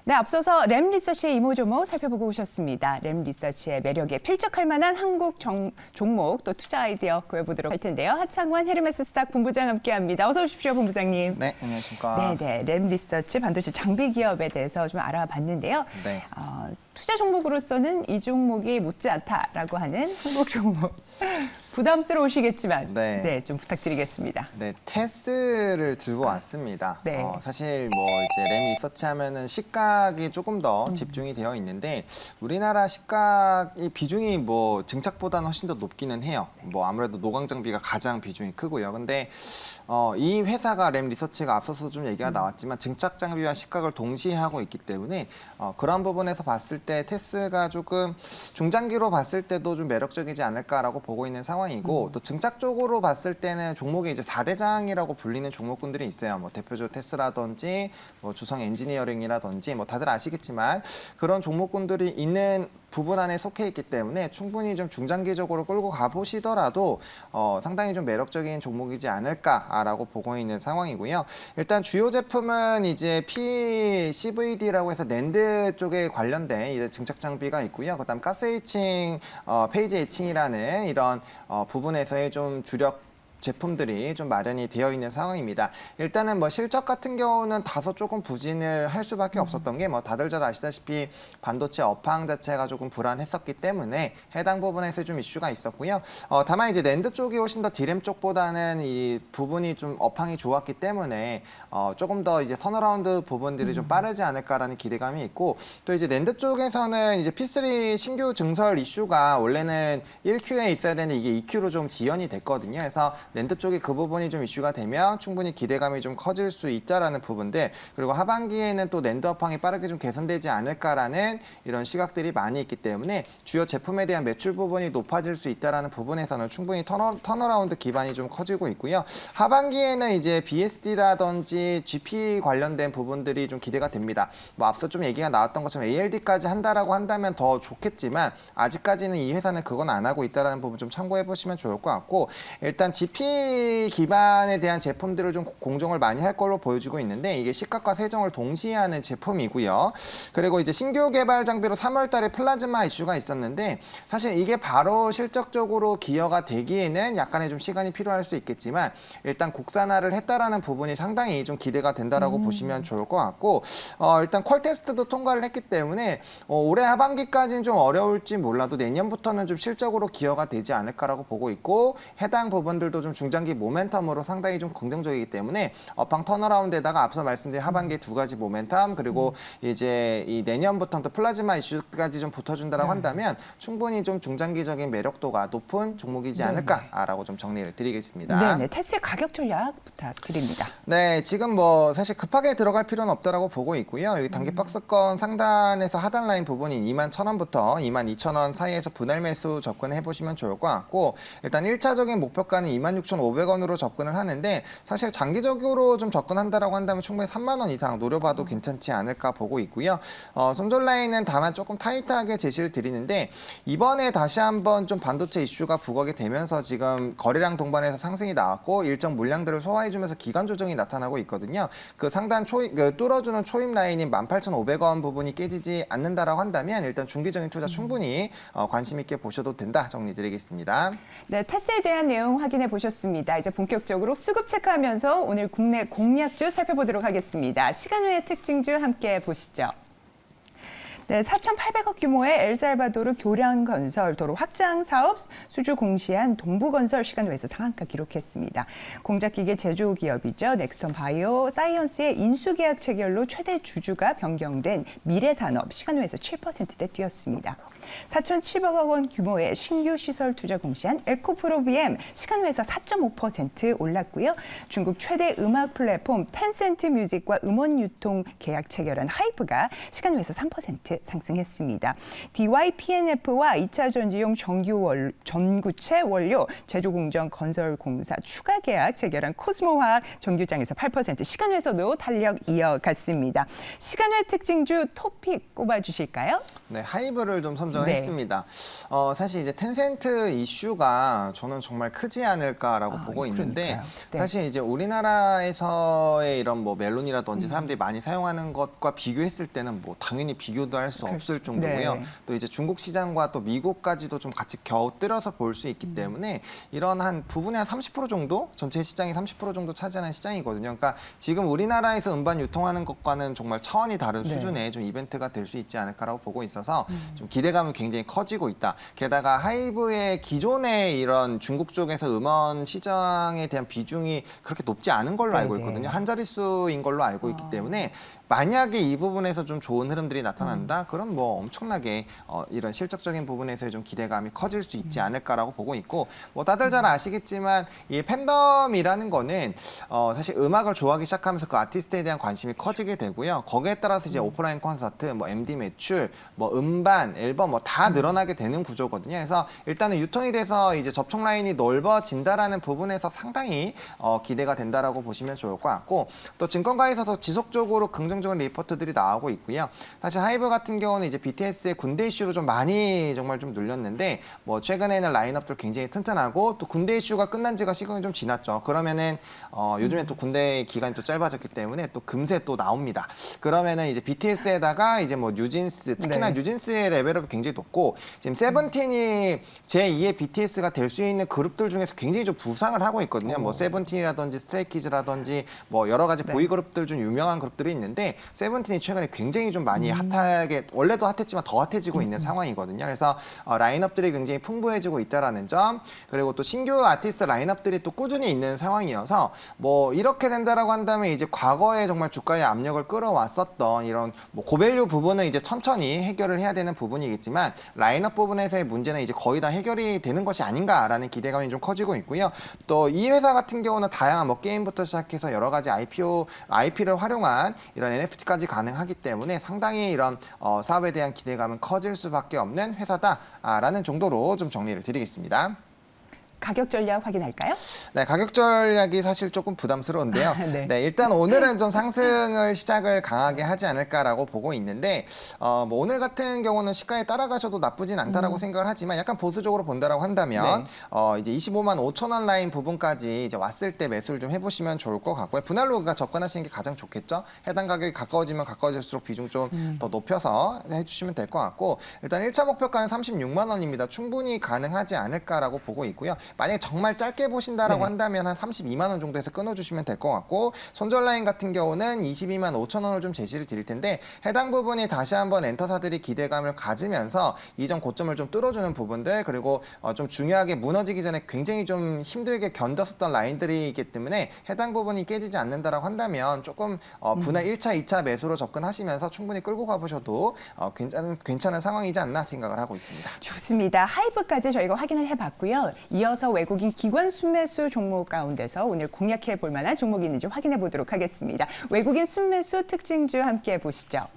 네, 앞서서 램 리서치의 이모저모 살펴보고 오셨습니다. 램 리서치의 매력에 필적할 만한 한국 종목 또 투자 아이디어 구해보도록 할 텐데요. 하창원 헤르메스 스탁 본부장 함께합니다. 어서 오십시오, 본부장님. 네, 안녕하십니까. 네, 램 리서치 반도체 장비 기업에 대해서 좀 알아봤는데요. 네. 투자 종목으로서는 이 종목이 못지않다라고 하는 한국 종목. 부담스러우시겠지만 네. 좀 부탁드리겠습니다. 네, 테스를 들고 왔습니다. 네. 사실 뭐 이제 램 리서치 하면은 시각이 조금 더 집중이 되어 있는데 우리나라 시각이 비중이 뭐 증착보다는 훨씬 더 높기는 해요. 뭐 아무래도 노광 장비가 가장 비중이 크고요. 근데 이 회사가 램 리서치가 앞서서 좀 얘기가 나왔지만 증착 장비와 시각을 동시에 하고 있기 때문에 그런 부분에서 봤을 때 테스가 조금 중장기로 봤을 때도 좀 매력적이지 않을까라고 보고 있는 상황이고 또 증착 쪽으로 봤을 때는 종목이 이제 4대장이라고 불리는 종목군들이 있어요. 뭐 대표적으로 테스라든지 뭐 주성 엔지니어링이라든지 뭐 다들 아시겠지만 그런 종목군들이 있는 부분 안에 속해 있기 때문에 충분히 좀 중장기적으로 끌고 가보시더라도 상당히 좀 매력적인 종목이지 않을까라고 보고 있는 상황이고요. 일단 주요 제품은 이제 PCVD라고 해서 낸드 쪽에 관련된 이제 증착 장비가 있고요. 그다음 가스 에이칭, 페이지 에이칭이라는 이런 부분에서의 좀 주력 제품들이 좀 마련이 되어 있는 상황입니다. 일단은 뭐 실적 같은 경우는 다소 조금 부진을 할 수밖에 없었던 게 뭐 다들 잘 아시다시피 반도체 업황 자체가 조금 불안했었기 때문에 해당 부분에서 좀 이슈가 있었고요. 다만 이제 낸드 쪽이 훨씬 더 디램 쪽보다는 이 부분이 좀 업황이 좋았기 때문에 조금 더 이제 턴어라운드 부분들이 좀 빠르지 않을까라는 기대감이 있고 또 이제 낸드 쪽에서는 이제 P3 신규 증설 이슈가 원래는 1Q에 있어야 되는데 이게 2Q로 좀 지연이 됐거든요. 그래서 낸드 쪽이 그 부분이 좀 이슈가 되면 충분히 기대감이 좀 커질 수 있다라는 부분들 그리고 하반기에는 또 낸드 업황이 빠르게 좀 개선되지 않을까라는 이런 시각들이 많이 있기 때문에 주요 제품에 대한 매출 부분이 높아질 수 있다라는 부분에서는 충분히 턴어라운드 기반이 좀 커지고 있고요. 하반기에는 이제 BSD라든지 GP 관련된 부분들이 좀 기대가 됩니다. 뭐 앞서 좀 얘기가 나왔던 것처럼 ALD까지 한다라고 한다면 더 좋겠지만 아직까지는 이 회사는 그건 안 하고 있다라는 부분 좀 참고해 보시면 좋을 것 같고 일단 GP 기반에 대한 제품들을 좀 공정을 많이 할 걸로 보여지고 있는데 이게 시각과 세정을 동시에 하는 제품이고요. 그리고 이제 신규 개발 장비로 3월 달에 플라즈마 이슈가 있었는데 사실 이게 바로 실적적으로 기여가 되기에는 약간의 좀 시간이 필요할 수 있겠지만 일단 국산화를 했다라는 부분이 상당히 좀 기대가 된다라고 보시면 좋을 것 같고 일단 퀄 테스트도 통과를 했기 때문에 올해 하반기까지는 좀 어려울지 몰라도 내년부터는 좀 실적으로 기여가 되지 않을까라고 보고 있고 해당 부분들도 좀 중장기 모멘텀으로 상당히 좀 긍정적이기 때문에 업황 턴어라운드에다가 앞서 말씀드린 하반기 두 가지 모멘텀 그리고 이제 이 내년부터는 또 플라즈마 이슈까지 좀 붙어준다라고 한다면 충분히 좀 중장기적인 매력도가 높은 종목이지 않을까라고 좀 정리를 드리겠습니다. 네네, 테스의 가격 전략 부탁드립니다. 네, 지금 뭐 사실 급하게 들어갈 필요는 없다라고 보고 있고요. 여기 단기 박스권 상단에서 하단 라인 부분인 21,000원부터 22,000원 사이에서 분할 매수 접근해 보시면 좋을 것 같고 일단 1차적인 목표가는 26,500원으로 접근을 하는데 사실 장기적으로 좀 접근한다라고 한다면 충분히 3만 원 이상 노려봐도 괜찮지 않을까 보고 있고요. 손절 라인은 다만 조금 타이트하게 제시를 드리는데 이번에 다시 한번 좀 반도체 이슈가 부각이 되면서 지금 거래량 동반해서 상승이 나왔고 일정 물량들을 소화해주면서 기간 조정이 나타나고 있거든요. 그 상단 뚫어주는 초입 라인인 18,500원 부분이 깨지지 않는다라고 한다면 일단 중기적인 투자 충분히 관심 있게 보셔도 된다 정리드리겠습니다. 네, 테스에 대한 내용 확인해 보셨습니다. 이제 본격적으로 수급 체크하면서 오늘 국내 공략주 살펴보도록 하겠습니다. 시간 외의 특징주 함께 보시죠. 네, 4,800억 규모의 엘살바도르 교량건설 도로 확장 사업 수주 공시한 동부건설 시간외에서 상한가 기록했습니다. 공작기계 제조 기업이죠. 넥스턴 바이오 사이언스의 인수계약 체결로 최대 주주가 변경된 미래산업 시간외에서 7%대 뛰었습니다. 4,700억 원 규모의 신규 시설 투자 공시한 에코프로비엠 시간외에서 4.5% 올랐고요. 중국 최대 음악 플랫폼 텐센트 뮤직과 음원 유통 계약 체결한 하이브가 시간외에서 3% 4% 상승했습니다. DYPNF와 2차 전지용 전구체 원료 제조공정 건설공사 추가 계약 체결한 코스모화학 정규장에서 8%, 시간외에서도 탄력 이어갔습니다. 시간외 특징주 토픽 꼽아주실까요? 네, 하이브를 좀 선정을 네. 했습니다. 사실 이제 텐센트 이슈가 저는 정말 크지 않을까라고 보고 있는데, 그러니까요. 네. 사실 이제 우리나라에서의 이런 뭐 멜론이라든지 사람들이 많이 사용하는 것과 비교했을 때는 뭐 당연히 비교도 할 수 없을 정도고요. 네. 또 이제 중국 시장과 또 미국까지도 좀 같이 곁들여서 볼 수 있기 때문에 이런 한 부분의 한 30% 정도, 전체 시장이 30% 정도 차지하는 시장이거든요. 그러니까 지금 우리나라에서 음반 유통하는 것과는 정말 차원이 다른 네. 수준의 좀 이벤트가 될 수 있지 않을까라고 보고 있어서 좀 기대감은 굉장히 커지고 있다. 게다가 하이브의 기존의 이런 중국 쪽에서 음원 시장에 대한 비중이 그렇게 높지 않은 걸로 알고 네네. 있거든요. 한 자릿수인 걸로 알고 있기 때문에 만약에 이 부분에서 좀 좋은 흐름들이 나타난다, 그럼 뭐 엄청나게 이런 실적적인 부분에서 좀 기대감이 커질 수 있지 않을까라고 보고 있고, 뭐 다들 잘 아시겠지만 이 팬덤이라는 거는 사실 음악을 좋아하기 시작하면서 그 아티스트에 대한 관심이 커지게 되고요. 거기에 따라서 이제 오프라인 콘서트, 뭐 MD 매출, 뭐 음반, 앨범 뭐 다 늘어나게 되는 구조거든요. 그래서 일단은 유통이 돼서 이제 접촉 라인이 넓어진다라는 부분에서 상당히 기대가 된다라고 보시면 좋을 것 같고, 또 증권가에서도 지속적으로 긍정적인 리포트들이 나오고 있고요. 사실 하이브 같은 경우는 이제 BTS의 군대 이슈로 좀 많이 정말 좀 눌렸는데, 뭐 최근에는 라인업들 굉장히 튼튼하고, 또 군대 이슈가 끝난 지가 시간이 좀 지났죠. 그러면은 요즘에 또 군대 기간이 또 짧아졌기 때문에 또 금세 또 나옵니다. 그러면은 이제 BTS에다가 이제 뭐 뉴진스, 특히나 네. 뉴진스의 레벨업이 굉장히 높고, 지금 세븐틴이 제2의 BTS가 될 수 있는 그룹들 중에서 굉장히 좀 부상을 하고 있거든요. 뭐 세븐틴이라든지 스트레이키즈라든지 뭐 여러 가지 네. 보이 그룹들 중 유명한 그룹들이 있는데, 세븐틴이 최근에 굉장히 좀 많이 핫하게, 원래도 핫했지만 더 핫해지고 있는 상황이거든요. 그래서 라인업들이 굉장히 풍부해지고 있다라는 점, 그리고 또 신규 아티스트 라인업들이 또 꾸준히 있는 상황이어서, 뭐 이렇게 된다라고 한다면 이제 과거에 정말 주가의 압력을 끌어왔었던 이런 뭐 고밸류 부분은 이제 천천히 해결을 해야 되는 부분이겠지만, 라인업 부분에서의 문제는 이제 거의 다 해결이 되는 것이 아닌가라는 기대감이 좀 커지고 있고요. 또 이 회사 같은 경우는 다양한 뭐 게임부터 시작해서 여러 가지 IP를 활용한 이런 NFT까지 가능하기 때문에 상당히 이런 사업에 대한 기대감은 커질 수밖에 없는 회사다라는 정도로 좀 정리를 드리겠습니다. 가격 전략 확인할까요? 네, 가격 전략이 사실 조금 부담스러운데요. 네. 네, 일단 오늘은 좀 상승을 시작을 강하게 하지 않을까라고 보고 있는데, 뭐 오늘 같은 경우는 시가에 따라가셔도 나쁘진 않다라고 생각을 하지만, 약간 보수적으로 본다라고 한다면 이제 25만 5천 원 라인 부분까지 이제 왔을 때 매수를 좀 해보시면 좋을 것 같고요. 분할로가 접근하시는 게 가장 좋겠죠. 해당 가격이 가까워지면 가까워질수록 비중 좀 더 높여서 해주시면 될 것 같고, 일단 1차 목표가는 36만 원입니다. 충분히 가능하지 않을까라고 보고 있고요. 만약에 정말 짧게 보신다라고 네. 한다면 한 32만 원 정도에서 끊어주시면 될 것 같고, 손절 라인 같은 경우는 22만 5천 원을 좀 제시를 드릴 텐데, 해당 부분이 다시 한번 엔터사들이 기대감을 가지면서 이전 고점을 좀 뚫어주는 부분들, 그리고 좀 중요하게 무너지기 전에 굉장히 좀 힘들게 견뎠었던 라인들이기 때문에 해당 부분이 깨지지 않는다라고 한다면 조금 분할 1차, 2차 매수로 접근하시면서 충분히 끌고 가보셔도 괜찮은 상황이지 않나 생각을 하고 있습니다. 좋습니다. 하이브까지 저희가 확인을 해봤고요. 이어서 외국인 기관 순매수 종목 가운데서 오늘 공략해 볼 만한 종목이 있는지 확인해 보도록 하겠습니다. 외국인 순매수 특징주 함께 보시죠.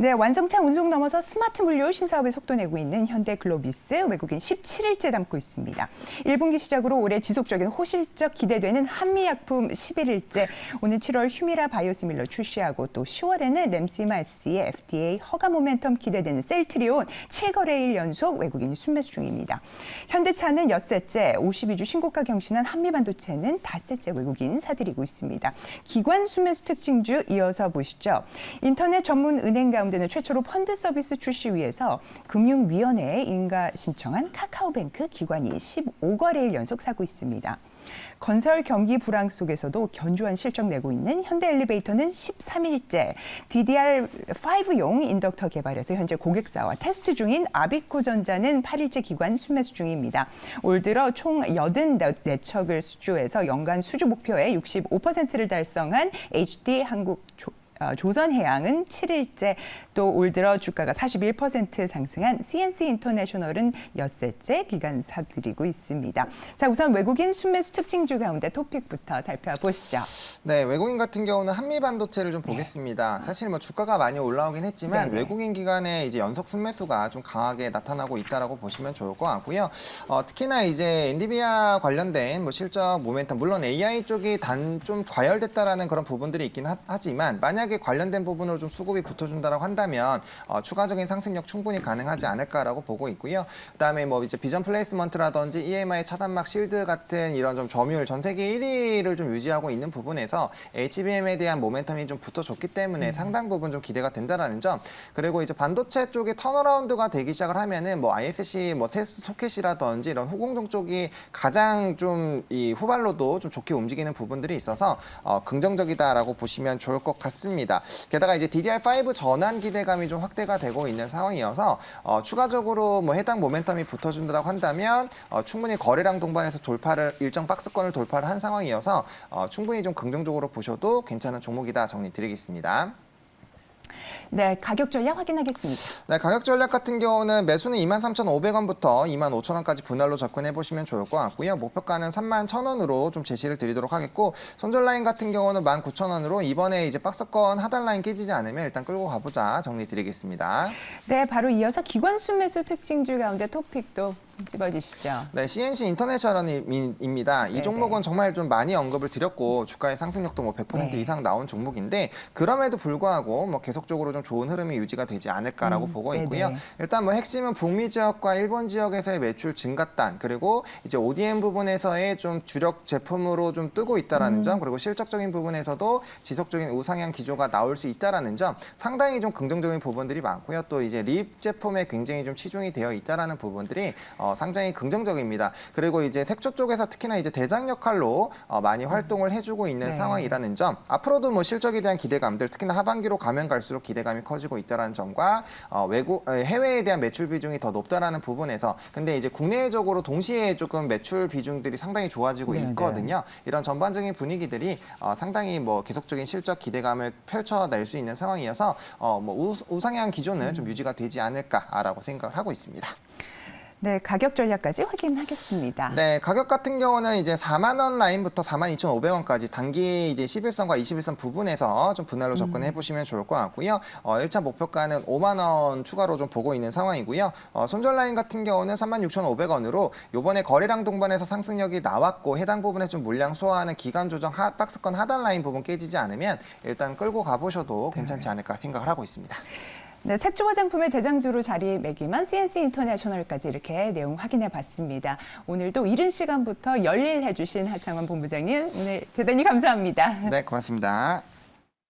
네, 완성차 운송 넘어서 스마트 물류 신사업에 속도 내고 있는 현대글로비스 외국인 17일째 담고 있습니다. 1분기 시작으로 올해 지속적인 호실적 기대되는 한미약품 11일째, 오는 7월 휴미라 바이오시밀러 출시하고 또 10월에는 램시마스의 FDA 허가 모멘텀 기대되는 셀트리온 7거래일 연속 외국인이 순매수 중입니다. 현대차는 엿새째 52주 신고가 경신한 한미반도체는 닷새째 외국인 사들이고 있습니다. 기관 순매수 특징주 이어서 보시죠. 인터넷 전문 은행 가운데는 최초로 펀드 서비스 출시 위해서 금융위원회에 인가 신청한 카카오뱅크 기관이 15거래일 연속 사고 있습니다. 건설 경기 불황 속에서도 견조한 실적 내고 있는 현대엘리베이터는 13일째 DDR5용 인덕터 개발에서 현재 고객사와 테스트 중인 아비코전자는 8일째 기관 순매수 중입니다. 올 들어 총 84척을 수주해서 연간 수주 목표의 65%를 달성한 HD 조선해양은 7일째, 또 올 들어 주가가 41% 상승한 CNC 인터내셔널은 엿새째 기간 사들이고 있습니다. 자, 우선 외국인 순매수 특징주 가운데 토픽부터 살펴보시죠. 네, 외국인 같은 경우는 한미 반도체를 좀 보겠습니다. 사실 뭐 주가가 많이 올라오긴 했지만 네네. 외국인 기관의 이제 연속 순매수가 좀 강하게 나타나고 있다라고 보시면 좋을 것 같고요. 특히나 이제 엔비디아 관련된 뭐 실적 모멘텀, 물론 AI 쪽이 좀 과열됐다라는 그런 부분들이 있긴 하지만 만약에 관련된 부분으로 좀 수급이 붙어준다라고 한다면 추가적인 상승력 충분히 가능하지 않을까라고 보고 있고요. 그다음에 뭐 이제 비전 플레이스먼트라든지 EMI 차단막 실드 같은 이런 좀 점유율 전 세계 1위를 좀 유지하고 있는 부분에서 HBM에 대한 모멘텀이 좀 붙어줬기 때문에 상당 부분 좀 기대가 된다라는 점. 그리고 이제 반도체 쪽이 턴어라운드가 되기 시작을 하면은 뭐 ISC, 뭐 테스트 소켓이라든지 이런 후공정 쪽이 가장 좀 이 후발로도 좀 좋게 움직이는 부분들이 있어서 긍정적이다라고 보시면 좋을 것 같습니다. 게다가 이제 DDR5 전환 기대감이 좀 확대가 되고 있는 상황이어서 추가적으로 뭐 해당 모멘텀이 붙어준다고 한다면 충분히 거래량 동반해서 일정 박스권을 돌파를 한 상황이어서 충분히 좀 긍정적으로 보셔도 괜찮은 종목이다 정리드리겠습니다. 네, 가격 전략 확인하겠습니다. 네, 가격 전략 같은 경우는 매수는 23,500원부터 25,000원까지 분할로 접근해 보시면 좋을 것 같고요. 목표가는 31,000원으로 좀 제시를 드리도록 하겠고, 손절 라인 같은 경우는 19,000원으로 이번에 이제 박스권 하단 라인 깨지지 않으면 일단 끌고 가보자 정리드리겠습니다. 네, 바로 이어서 기관 순매수 특징주 가운데 토픽도 찝어주시죠. 네, CNC 인터내셔널입니다. 이 네네. 종목은 정말 좀 많이 언급을 드렸고 주가의 상승력도 뭐 100% 네. 이상 나온 종목인데 그럼에도 불구하고 뭐 계속적으로 좀 좋은 흐름이 유지가 되지 않을까라고 보고 있고요. 네네. 일단 뭐 핵심은 북미 지역과 일본 지역에서의 매출 증가단 그리고 이제 ODM 부분에서의 좀 주력 제품으로 좀 뜨고 있다라는 점 그리고 실적적인 부분에서도 지속적인 우상향 기조가 나올 수 있다라는 점 상당히 좀 긍정적인 부분들이 많고요. 또 이제 립 제품에 굉장히 좀 치중이 되어 있다라는 부분들이 상당히 긍정적입니다. 그리고 이제 색조 쪽에서 특히나 이제 대장 역할로 많이 활동을 해주고 있는 네. 상황이라는 점, 앞으로도 뭐 실적에 대한 기대감들, 특히나 하반기로 가면 갈수록 기대감이 커지고 있다는 점과 해외에 대한 매출 비중이 더 높다라는 부분에서, 근데 이제 국내적으로 동시에 조금 매출 비중들이 상당히 좋아지고 네, 있거든요. 이런 전반적인 분위기들이 상당히 뭐 계속적인 실적 기대감을 펼쳐낼 수 있는 상황이어서 뭐 우상향 기조는 좀 유지가 되지 않을까라고 생각을 하고 있습니다. 네, 가격 전략까지 확인하겠습니다. 네, 가격 같은 경우는 이제 4만 원 라인부터 42,500원까지 단기 이제 11선과 21선 부분에서 좀 분할로 접근해 보시면 좋을 것 같고요. 1차 목표가는 5만 원 추가로 좀 보고 있는 상황이고요. 손절 라인 같은 경우는 36,500원으로 요번에 거래량 동반해서 상승력이 나왔고 해당 부분에 좀 물량 소화하는 기간 조정 박스권 하단 라인 부분 깨지지 않으면 일단 끌고 가보셔도 괜찮지 않을까 생각을 하고 있습니다. 네, 색조 화장품의 대장주로 자리매김한 CNC 인터내셔널까지 이렇게 내용 확인해 봤습니다. 오늘도 이른 시간부터 열일해 주신 하창원 본부장님, 오늘 대단히 감사합니다. 네, 고맙습니다.